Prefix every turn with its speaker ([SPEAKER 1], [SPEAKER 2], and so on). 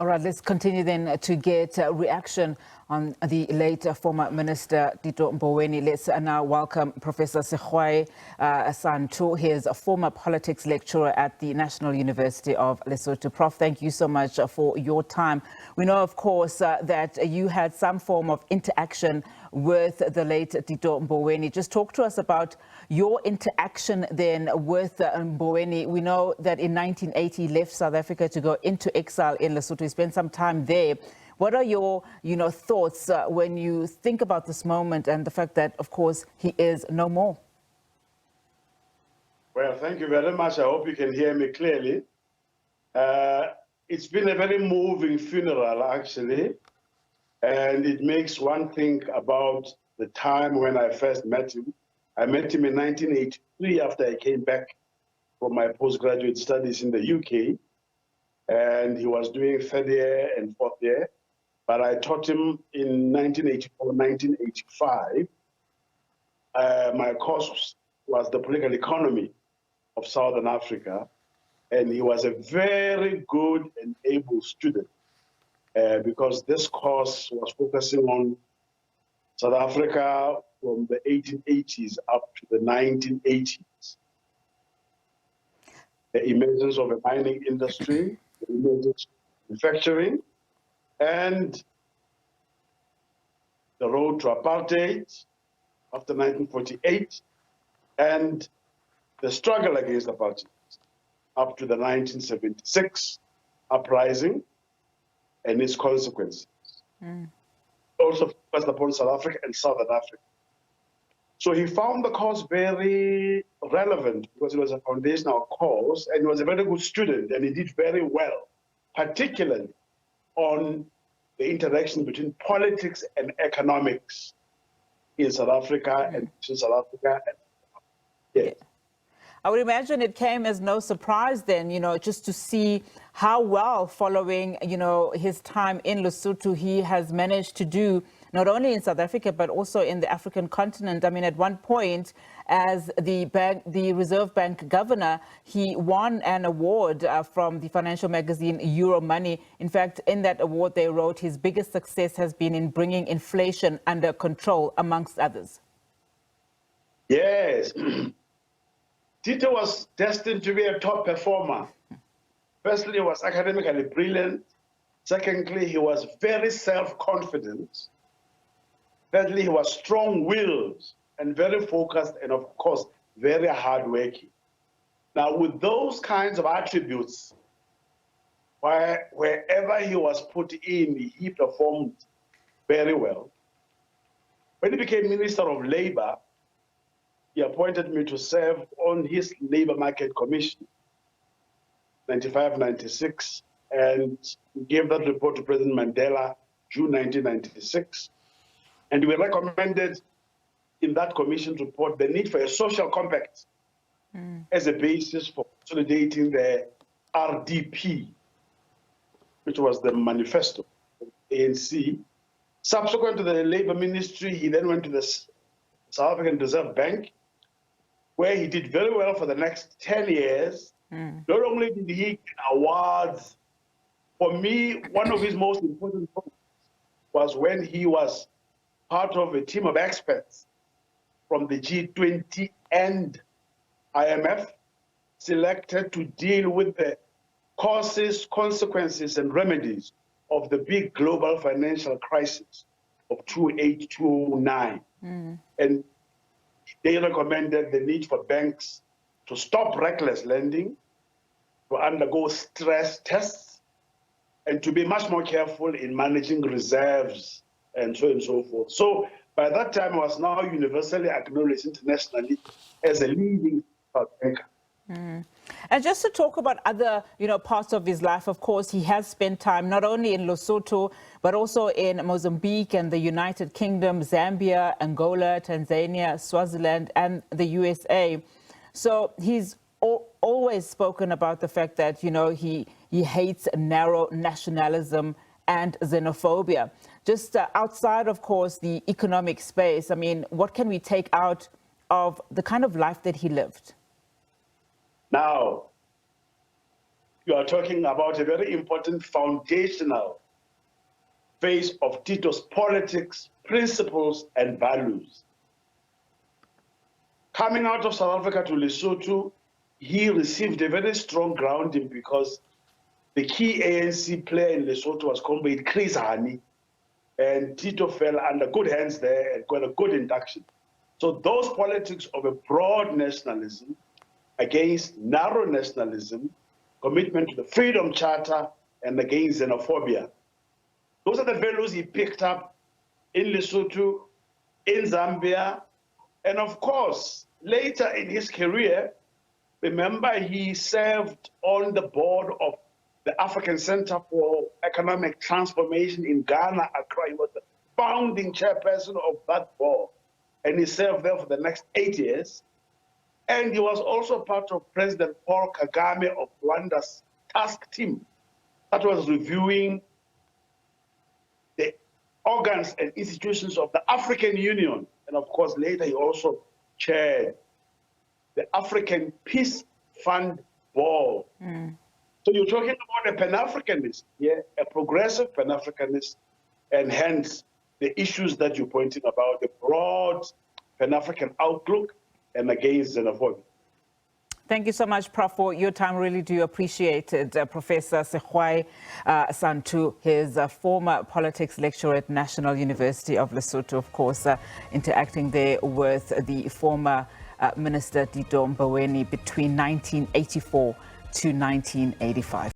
[SPEAKER 1] All right, let's continue then to get reaction on the late former Minister Tito Mboweni. Let's now welcome Professor Sehoai Santho. He is a former politics lecturer at the National University of Lesotho. Prof, thank you so much for your time. We know, of course, that you had some form of interaction with the late Tito Mboweni. Just talk to us about your interaction then with Mboweni. We know that in 1980 he left South Africa to go into exile in Lesotho. He spent some time there. What are your, thoughts when you think about this moment and the fact that, of course, he is no more?
[SPEAKER 2] Well, thank you very much. I hope you can hear me clearly. It's been a very moving funeral, actually. And it makes one think about the time when I first met him. I met him in 1983 after I came back from my postgraduate studies in the UK. And he was doing third year and fourth year. But I taught him in 1984, 1985. My course was the political economy of Southern Africa. And he was a very good and able student because this course was focusing on South Africa from the 1880s up to the 1980s. The emergence of a mining industry, the emergence of manufacturing, and the road to apartheid after 1948, and the struggle against apartheid up to the 1976 uprising and its consequences. Also focused upon South Africa and Southern Africa. So he found the course very relevant because it was a foundational course and he was a very good student and he did very well, particularly on the interaction between politics and economics in South Africa and between South Africa and yes.
[SPEAKER 1] I would imagine it came as no surprise then, just to see how well following, his time in Lesotho, he has managed to do not only in South Africa, but also in the African continent. I mean, at one point, as the Reserve Bank governor, he won an award from the financial magazine Euromoney. In fact, in that award, they wrote his biggest success has been in bringing inflation under control, amongst others.
[SPEAKER 2] Yes. Tito was destined to be a top performer. Firstly, he was academically brilliant. Secondly, he was very self-confident. Thirdly, he was strong-willed and very focused and, of course, very hardworking. Now, with those kinds of attributes, wherever he was put in, he performed very well. When he became Minister of Labour, he appointed me to serve on his Labour Market Commission, 95-96, and gave that report to President Mandela, June 1996. And we recommended in that commission report the need for a social compact as a basis for consolidating the RDP, which was the manifesto of the ANC. Subsequent to the Labour Ministry, he then went to the South African Reserve Bank, where he did very well for the next 10 years. Not only did he get awards, for me, one of his most important points was when he was part of a team of experts from the G20 and IMF, selected to deal with the causes, consequences, and remedies of the big global financial crisis of 2008-2009. And they recommended the need for banks to stop reckless lending, to undergo stress tests, and to be much more careful in managing reserves and so on and so forth. So by that time, he was now universally acknowledged internationally as a leading banker.
[SPEAKER 1] And just to talk about other, parts of his life, of course, he has spent time not only in Lesotho, but also in Mozambique and the United Kingdom, Zambia, Angola, Tanzania, Swaziland, and the USA. So he's always spoken about the fact that, he hates narrow nationalism and xenophobia. Just outside, of course, the economic space, I mean, what can we take out of the kind of life that he lived?
[SPEAKER 2] Now, you are talking about a very important foundational phase of Tito's politics, principles, and values. Coming out of South Africa to Lesotho, he received a very strong grounding because the key ANC player in Lesotho was Comrade Chris Hani, and Tito fell under good hands there and got a good induction. So those politics of a broad nationalism against narrow nationalism, commitment to the Freedom Charter, and against xenophobia. Those are the values he picked up in Lesotho, in Zambia, and of course, later in his career, remember he served on the board of the African Center for Economic Transformation in Ghana, Accra. He was the founding chairperson of that board, and he served there for the next 8 years. And he was also part of President Paul Kagame of Rwanda's task team that was reviewing the organs and institutions of the African Union. And of course, later he also chaired the African Peace Fund Board. So you're talking about a Pan-Africanist, a progressive Pan-Africanist, and hence the issues that you're pointing about, the broad Pan-African outlook and against xenophobia.
[SPEAKER 1] Thank you so much, Prof, for your time. Really do appreciate it. Professor Sehoai Santho, his former politics lecturer at National University of Lesotho, of course, interacting there with the former Minister Tito Mboweni between 1984 to 1985.